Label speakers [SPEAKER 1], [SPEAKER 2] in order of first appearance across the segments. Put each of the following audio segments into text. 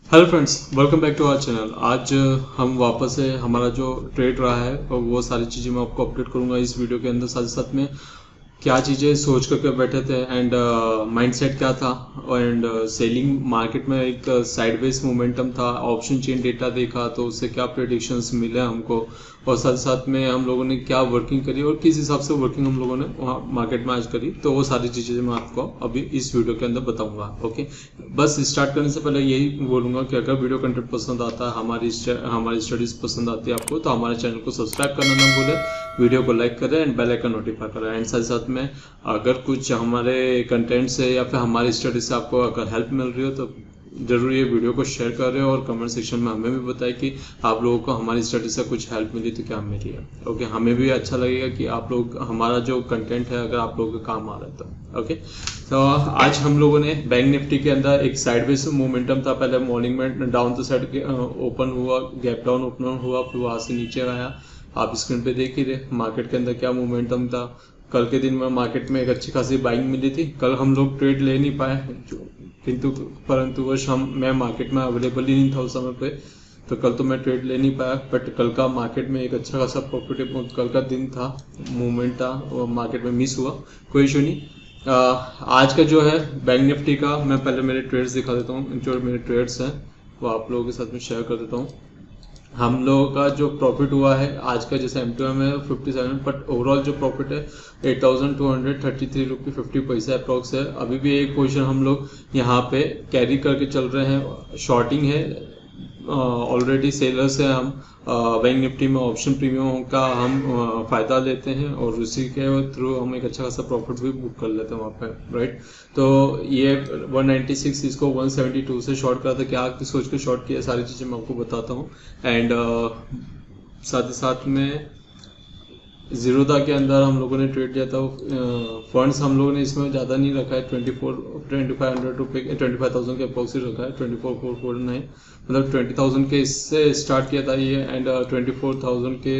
[SPEAKER 1] Hello friends, welcome back to our channel. आज हम वापस से हमारा जो ट्रेड रहा है और वो सारी चीज़ें मैं आपको अपडेट करूंगा इस वीडियो के अंदर। साथ ही साथ में क्या चीज़ें सोच करके बैठे थे एंड माइंडसेट क्या था एंड सेलिंग मार्केट में एक साइडवेज मोमेंटम था। ऑप्शन चेन डेटा देखा तो उससे क्या प्रेडिक्शंस मिले हमको, और साथ साथ में हम लोगों ने क्या वर्किंग करी और किस हिसाब से वर्किंग हम लोगों ने वहाँ मार्केट में आज करी, तो वो सारी चीज़ें मैं आपको अभी इस वीडियो के अंदर बताऊंगा। ओके, बस स्टार्ट करने से पहले यही बोलूंगा कि अगर वीडियो कंटेंट पसंद आता है, हमारी स्टडीज पसंद आती है आपको, तो हमारे चैनल को सब्सक्राइब करना ना भूलें, वीडियो को लाइक करें एंड बेल आइकन नोटिफाई करें। एंड साथ साथ में अगर कुछ हमारे कंटेंट से या फिर हमारी स्टडी से आपको अगर हेल्प मिल रही हो तो जरूर ये वीडियो को शेयर करें और कमेंट सेक्शन में हमें भी बताएं कि आप लोगों को हमारी स्टडी से कुछ हेल्प मिली तो क्या मिली है। ओके, हमें भी अच्छा लगेगा कि आप लोग हमारा जो कंटेंट है अगर आप लोगों के काम आ रहा है तो। ओके, तो आज हम लोगों ने बैंक निफ्टी के अंदर एक साइडवेज मोमेंटम था। पहले मॉर्निंग में डाउन द साइड ओपन हुआ, गैप डाउन ओपन हुआ, फिर वहां से नीचे आया। आप स्क्रीन पे देख ही रहे मार्केट के अंदर क्या मोमेंटम था। कल के दिन में मार्केट में एक अच्छी खासी बाइंग मिली थी। कल हम लोग ट्रेड ले नहीं पाए, किंतु परंतु वश मैं मार्केट में अवेलेबल ही नहीं था उस समय पे, तो कल तो मैं ट्रेड ले नहीं पाया। बट कल का मार्केट में एक अच्छा खासा प्रॉफिट, कल का दिन था, मूवमेंट था, और मार्केट में मिस हुआ, कोई इशू नहीं। आज का जो है बैंक निफ्टी का, मैं पहले मेरे ट्रेड्स दिखा देता हूँ। जो मेरे ट्रेड्स हैं वो आप लोगों के साथ में शेयर कर देता हूँ। हम लोगों का जो प्रॉफिट हुआ है आज का, जैसे M2M है 57, बट ओवरऑल जो प्रॉफिट है 8233 रुपये 50 पैसे अप्रॉक्स है। अभी भी एक पोजीशन हम लोग यहाँ पे कैरी करके चल रहे हैं, शॉर्टिंग है, ऑलरेडी सेलर्स है हम। बैंक निफ्टी में ऑप्शन प्रीमियम का हम फायदा लेते हैं और उसी के थ्रू हम एक अच्छा खासा प्रॉफिट भी बुक कर लेते हैं वहाँ पे, राइट। तो ये 196 इसको 172 से शॉर्ट करा था, क्या सोच के शॉर्ट किया, सारी चीज़ें मैं आपको बताता हूँ। एंड साथ ही साथ में जीरोधा के अंदर हम लोगों ने ट्रेड किया था। फंड्स हम लोगों ने इसमें ज़्यादा नहीं रखा है, 2500 रुपये 25,000 के अप्रोक्सीमेट रखा है, 24,449, मतलब 20,000 के इससे स्टार्ट किया था ये, एंड 24,000 के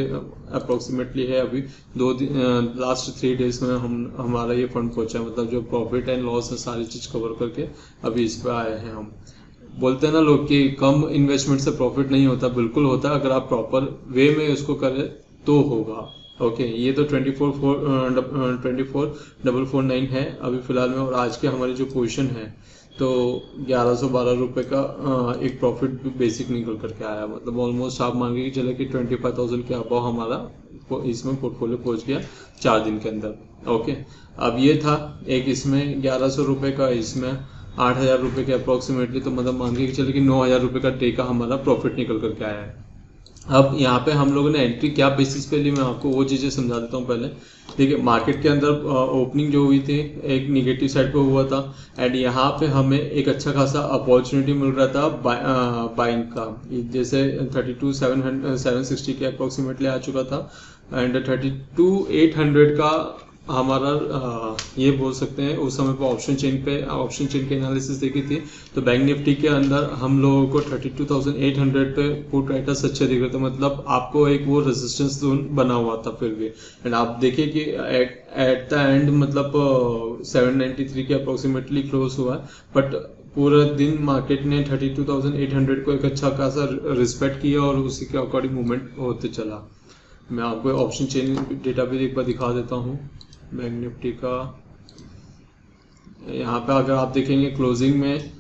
[SPEAKER 1] अप्रोक्सीमेटली है अभी। लास्ट 3 डेज में हमारा ये फंड पहुंचा, मतलब जो प्रॉफिट एंड लॉस है सारी चीज़ कवर करके अभी इस पर आए हैं हम। बोलते हैं ना लोग कि कम इन्वेस्टमेंट से प्रॉफिट नहीं होता, बिल्कुल होता है, अगर आप प्रॉपर वे में उसको करें तो होगा। ओके, ये तो 24,449 है अभी फिलहाल में, और आज के हमारी जो पोजीशन है तो 1112 रुपये का एक प्रॉफिट भी बेसिक निकल करके आया, मतलब ऑलमोस्ट आप मान के चले कि 25,000 के अबाव हमारा इसमें पोर्टफोलियो पहुंच गया 4 दिन के अंदर। ओके, अब ये था एक इसमें 1100 रुपये का, इसमें 8,000 रुपये के अप्रोक्सीमेटली, तो मतलब मान के चले कि 9,000 रुपये का डे का हमारा प्रॉफिट निकल करके आया है। अब यहाँ पे हम लोगों ने एंट्री क्या बेसिस पे ली, मैं आपको वो चीज़ें समझा देता हूँ पहले। देखिए, मार्केट के अंदर ओपनिंग जो हुई थी एक निगेटिव साइड पे हुआ था, एंड यहाँ पे हमें एक अच्छा खासा अपॉर्चुनिटी मिल रहा था बाइंग का। जैसे 32,760 के अप्रोक्सीमेटली आ चुका था, एंड 32,800 का हमारा ये बोल सकते हैं उस समय पे ऑप्शन चेन की एनालिसिस देखी थी, तो बैंक निफ्टी के अंदर हम लोगों को 32,800 पे पुट राइटर्स अच्छे दिख रहे थे, मतलब आपको एक वो रेजिस्टेंस जोन बना हुआ था फिर भी। एंड आप देखिए कि एट द एंड मतलब 793 के अप्रोक्सीमेटली क्लोज हुआ, बट पूरा दिन मार्केट ने 32,800 को एक अच्छा खासा रिस्पेक्ट किया और उसी के अकॉर्डिंग मूवमेंट होते चला। मैं आपको ऑप्शन चेन डेटा भी एक बार दिखा देता हूँ बैंक निफ्टी का। यहाँ पे अगर आप देखेंगे क्लोजिंग में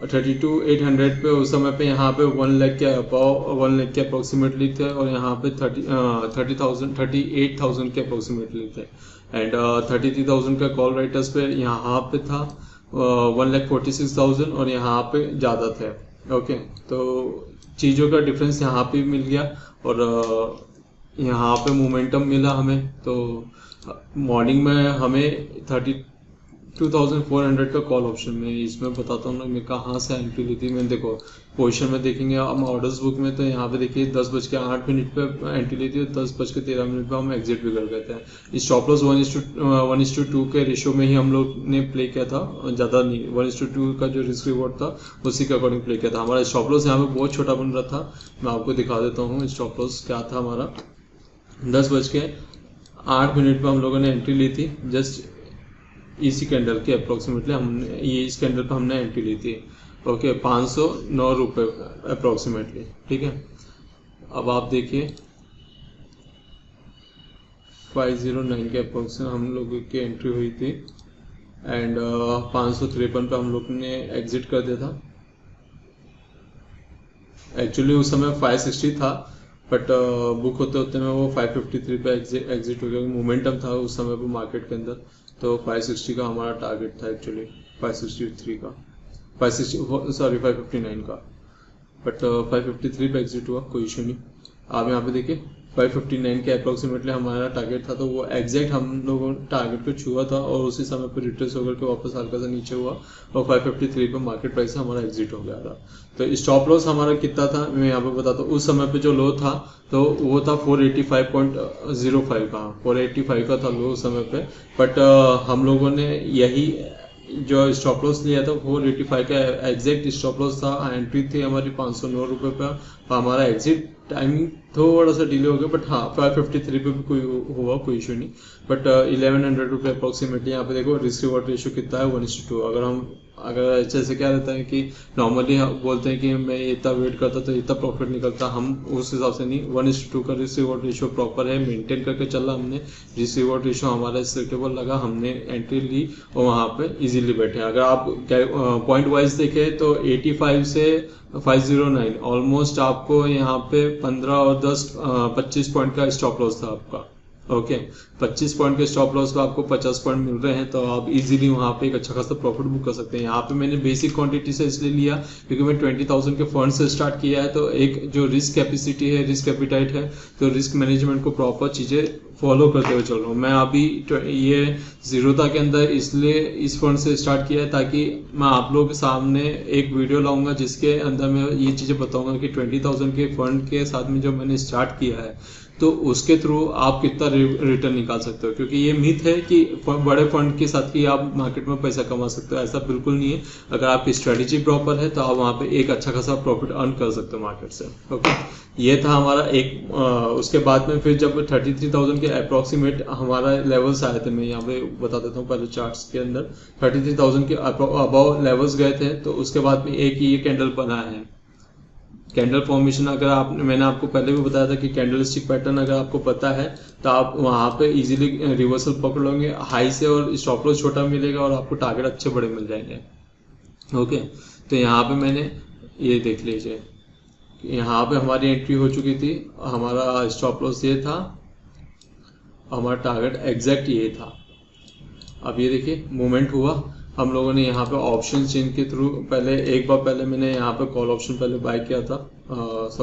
[SPEAKER 1] 32,800 पे उस समय पे यहाँ पे 1 लाख के अबाव 1 लाख के अप्रोक्सीमेटली थे, और यहाँ पे 38,000 के अप्रोक्सीमेटली थे, एंड 33,000 का कॉल राइटर्स पे यहाँ पे था 1,46,000, और यहाँ पे ज़्यादा थे। ओके, तो चीज़ों का डिफरेंस यहाँ पे मिल गया, और यहाँ पे मोमेंटम मिला हमें। तो मॉर्निंग में हमें 32,400 का कॉल ऑप्शन में, इसमें बताता हूँ ना मैं कहाँ से एंट्री ली थी। मैंने देखो पोजीशन में देखेंगे हम ऑर्डर्स बुक में, तो यहाँ पे देखिए 10:08 पे एंट्री ली थी और 10:13 पे हम एग्जिट भी कर गए थे। स्टॉप लॉस 1:2 के रेशियो में ही हम लोग ने प्ले किया था, ज़्यादा नहीं, 1:2 का जो रिस्क रिवॉर्ड था उसी के अकॉर्डिंग प्ले किया था। हमारा स्टॉप लॉस यहाँ पे बहुत छोटा बन रहा था, मैं आपको दिखा देता हूँ स्टॉप लॉस क्या था हमारा। 10:08 पे हम लोगों ने एंट्री ली थी, जस्ट इसी कैंडल के अप्रोक्सीमेटली हमने ये इस कैंडल पे हमने एंट्री ली थी। ओके, 509 रुपये अप्रोक्सीमेटली, ठीक है। अब आप देखिए 509 के अप्रोक्स हम लोगों की एंट्री हुई थी एंड 553 पे हम लोग ने एग्जिट कर दिया था। एक्चुअली उस समय 560 था, बट बुक होते होते में वो 553 पे एग्जिट हो गया। मोमेंटम था उस समय पे मार्केट के अंदर, तो 560 का हमारा टारगेट था एक्चुअली, 563 का, 559 का, बट 553 पे एग्जिट हुआ, कोई इशू नहीं। आप यहाँ पे देखिए 559 के अप्रोक्सीमेटली हमारा टारगेट था, तो वो एग्जैक्ट हम लोगों टारगेट को छुआ था और उसी समय पर रिट्रेस होकर के वापस हल्का सा नीचे हुआ और 553 पे मार्केट प्राइस से हमारा एग्जिट हो गया था। तो स्टॉप लॉस हमारा कितना था मैं यहाँ पे बताता हूँ। उस समय पे जो लो था तो वो था 485.05 का, 485 का था लो उस समय पे, बट हम लोगों ने यही जो स्टॉप लॉस लिया था 485 का एग्जैक्ट स्टॉप लॉस था। एंट्री थी हमारी 509 रुपये पर, हमारा एग्जिट टाइमिंग थोड़ा सा डिले हो गया, बट हाँ 553 पे भी कोई हुआ, कोई इशू नहीं। बट 1100 रुपये अप्रोक्सीमेटली। यहाँ पे देखो रिस्क रिवॉर्ड रेशियो कितना है, 1:2। अगर जैसे क्या रहता है कि नॉर्मली हम बोलते हैं कि मैं इतना वेट करता तो इतना प्रॉफिट निकलता, हम उस हिसाब से नहीं, 1:2 का रिस्क रिवॉर्ड रेशियो प्रॉपर है, मेंटेन करके चला हमने। रिस्क रिवॉर्ड रेशियो हमारा सूटेबल लगा, हमने एंट्री ली और वहाँ पे इजीली बैठे। अगर आप पॉइंट वाइज देखें तो 85 से 509 ऑलमोस्ट आपको यहाँ पे 15 और 25 पॉइंट का स्टॉप लॉस था आपका। ओके, 25 पॉइंट के स्टॉप लॉस पे आपको 50 पॉइंट मिल रहे हैं, तो आप इजीली वहाँ पे एक अच्छा खासा प्रॉफिट बुक कर सकते हैं। यहाँ पे मैंने बेसिक क्वांटिटी से इसलिए लिया क्योंकि मैं 20,000 के फंड से स्टार्ट किया है, तो एक जो रिस्क कैपेसिटी है, रिस्क एपिटाइट है, तो रिस्क मैनेजमेंट को प्रॉपर चीज़ें फॉलो करते हुए चल रहा हूँ। मैं अभी ये जीरोता के अंदर इसलिए इस फंड से स्टार्ट किया है ताकि मैं आप लोगों के सामने एक वीडियो लाऊंगा जिसके अंदर मैं ये चीज़ें बताऊंगा कि 20,000 के फंड के साथ में जो मैंने स्टार्ट किया है तो उसके थ्रू आप कितना रिटर्न निकाल सकते हो। क्योंकि ये मिथ है कि बड़े फंड के साथ ही आप मार्केट में पैसा कमा सकते हो, ऐसा बिल्कुल नहीं है। अगर आपकी स्ट्रेटेजी प्रॉपर है तो आप वहाँ पे एक अच्छा खासा प्रॉफिट अर्न कर सकते हो मार्केट से। ओके, ये था हमारा एक उसके बाद में फिर जब 33,000 के अप्रोक्सीमेट हमारा लेवल्स आए थे, मैं यहाँ पे बता देता हूँ पहले चार्ट्स के अंदर 33,000 के अबाव लेवल्स गए थे, तो उसके बाद में एक ये कैंडल बना है कैंडल फॉर्मेशन। अगर मैंने आपको पहले भी बताया था कि कैंडल स्टिक पैटर्न अगर आपको पता है तो आप वहाँ पे इजीली रिवर्सल पकड़ लोगे हाई से और स्टॉप लॉस छोटा मिलेगा और आपको टारगेट अच्छे बड़े मिल जाएंगे। ओके, तो यहाँ पे मैंने ये देख लीजिए, यहाँ पे हमारी एंट्री हो चुकी थी, हमारा स्टॉप लॉस ये था, हमारा टारगेट एग्जैक्ट ये था। अब ये देखिए मूवमेंट हुआ, हम लोगों ने यहाँ पे ऑप्शन चेन के थ्रू एक बार पहले मैंने यहाँ पे कॉल ऑप्शन पहले बाय किया था,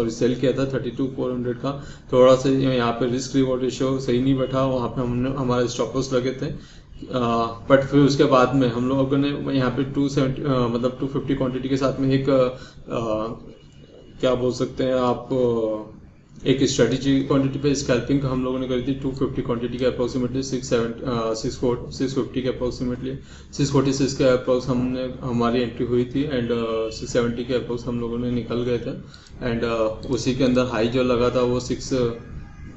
[SPEAKER 1] सेल किया था 32,400 का। थोड़ा सा यहाँ पे रिस्क रिवॉर्ड रेशियो सही नहीं बैठा, वहाँ पे हमने हमारे स्टॉप लॉस लगे थे, बट फिर उसके बाद में हम लोगों ने यहाँ पे 250 क्वांटिटी के साथ में एक क्या बोल सकते हैं आप, एक स्ट्रेटेजी क्वांटिटी पे स्कैल्पिंग हम लोगों ने करी थी 250 क्वांटिटी के अप्रोक्सीमेटली 650 के अप्रोक्सीमेटली 646 के अप्रोक्स हमारी एंट्री हुई थी एंड 670 के अप्रोक्स हम लोगों ने निकल गए थे एंड उसी के अंदर हाई जो लगा था वो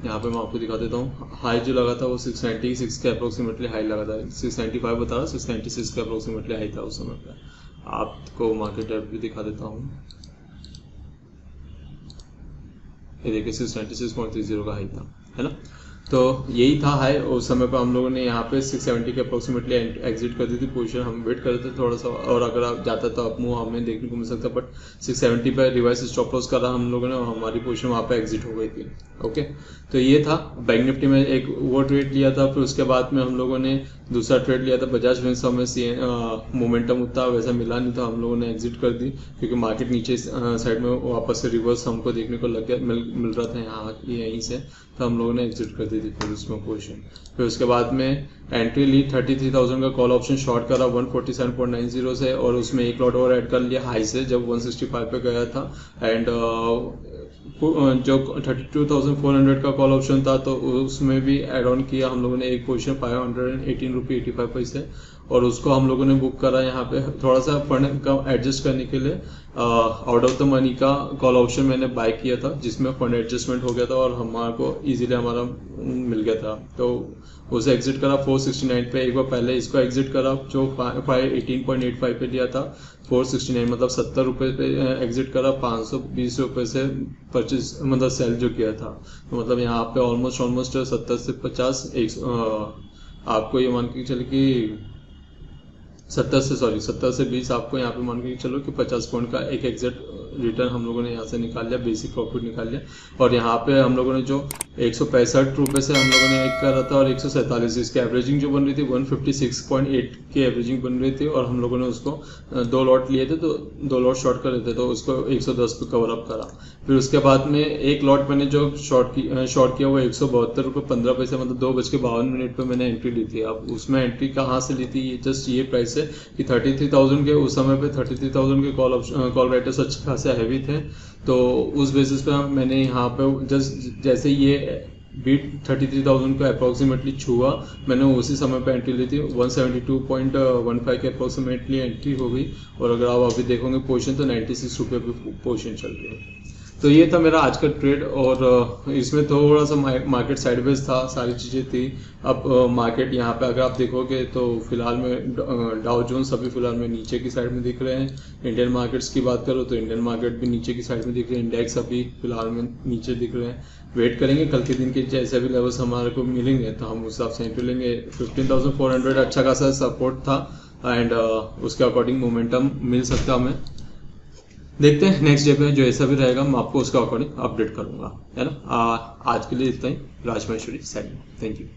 [SPEAKER 1] यहाँ पे मैं आपको दिखा देता हूँ, हाई जो लगा था वो 696 के अप्रोक्सीमेटली हाई लगा था, 695 बता रहा, 696 के अप्रोक्सीमेटली हाई था उस समय पे। आपको मार्केट ऐप भी दिखा देता हूँ, ये देखिए 696.30 का हाई था, है ना। तो यही था हाई, उस समय पर हम लोगों ने यहाँ पे 670 के अप्रोक्सीमेटली एग्जिट कर दी थी पोजीशन। हम वेट कर रहे थे थोड़ा सा, और अगर आप जाता तो अप मूव हमें देखने को मिल सकता, बट 670 पे रिवाइस स्टॉप लॉस करा हम लोगों ने और हमारी पोजीशन वहाँ पे एग्जिट हो गई थी। ओके, तो ये था बैंक निफ्टी में एक वो ट्रेड लिया था। फिर उसके बाद में हम लोगों ने दूसरा ट्रेड लिया था बजाज फिनसर्व में, मोमेंटम उतना वैसा मिला नहीं था, हम लोगों ने एग्जिट कर दी क्योंकि मार्केट नीचे साइड में वापस से रिवर्स हमको देखने को लग गया, मिल रहा था यहाँ यहीं से, तो हम लोगों ने एग्जिट कर दी थी फिर उसमें पोजीशन। फिर उसके बाद में एंट्री ली 33,000 का कॉल ऑप्शन शॉर्ट करा 147.90 से और उसमें एक लॉट और ऐड कर लिया हाई से जब 165 पे गया था एंड जो 32,400 का कॉल ऑप्शन था तो उसमें भी ऐड ऑन किया हम लोगों ने एक पोजीशन 518 रुपये 85 पैसे, और उसको हम लोगों ने बुक करा यहाँ पे थोड़ा सा फंड का एडजस्ट करने के लिए। आउट ऑफ द मनी का कॉल ऑप्शन मैंने बाय किया था जिसमें फंड एडजस्टमेंट हो गया था और हमारे को इजीली हमारा मिल गया था। तो उसे एग्जिट करा 469 पे, एक बार पहले इसको एग्जिट करा जो 518.85 पे लिया था 469 मतलब 70 रुपये पे एग्जिट करा, 520 रुपये से परचेज मतलब सेल जो किया था। तो मतलब यहाँ पे ऑलमोस्ट 70 से 50 आपको ये मान के चले कि 70 से 20 आपको यहाँ पे मान के चलो कि 50 पॉइंट का एक एग्जिट रिटर्न हम लोगों ने यहाँ से निकाल लिया, बेसिक प्रॉफिट निकाल लिया। और यहाँ पे हम लोगों ने जो 165 रुपये से हम लोगों ने एक करा था और 147 इसकी एवरेजिंग जो बन रही थी 156.8 की एवरेजिंग बन रही थी, और हम लोगों ने उसको 2 लॉट लिए थे तो 2 लॉट शॉर्ट कर रहे थे तो उसको 110 पे कवर अप करा। फिर उसके बाद में एक लॉट मैंने जो शॉर्ट किया वो 172 रुपये 15 पैसे मतलब 2:52 पे मैंने एंट्री ली थी। अब उसमें एंट्री कहाँ से ली थी, जस्ट ये प्राइस है कि 33,000 के उस समय पे 33,000 के कॉल राइटर्स अच्छे खासे हैवी थे, तो उस बेसिस पे मैंने यहाँ पे जस्ट जैसे ये बीट 33,000 को अप्रोक्सीमेटली छुआ मैंने उसी समय पे एंट्री ली थी 172.15 के अप्रोक्सीमेटली एंट्री हो गई। और अगर आप अभी देखोगे पोजीशन तो 96 रुपये पे पोजीशन चल रही है। तो ये था मेरा आज का ट्रेड, और इसमें थोड़ा सा मार्केट साइडवेज था, सारी चीज़ें थी। अब मार्केट यहाँ पे अगर आप देखोगे तो फिलहाल में डाउ जोन्स अभी फिलहाल में नीचे की साइड में दिख रहे हैं। इंडियन मार्केट्स की बात करो तो इंडियन मार्केट भी नीचे की साइड में दिख रहे हैं, इंडेक्स अभी फिलहाल में नीचे दिख रहे हैं। वेट करेंगे कल के दिन के जैसे भी लेवल्स हमारे को मिलेंगे तो हम उस हिसाब से एंट्री लेंगे। 15,400 अच्छा खासा सपोर्ट था एंड उसके अकॉर्डिंग मोमेंटम मिल सकता हमें। देखते हैं नेक्स्ट डे पे जो ऐसा भी रहेगा मैं आपको उसका अकॉर्डिंग अपडेट करूंगा, है ना। आज के लिए इतना ही। राज महेश्वरी साइड, थैंक यू।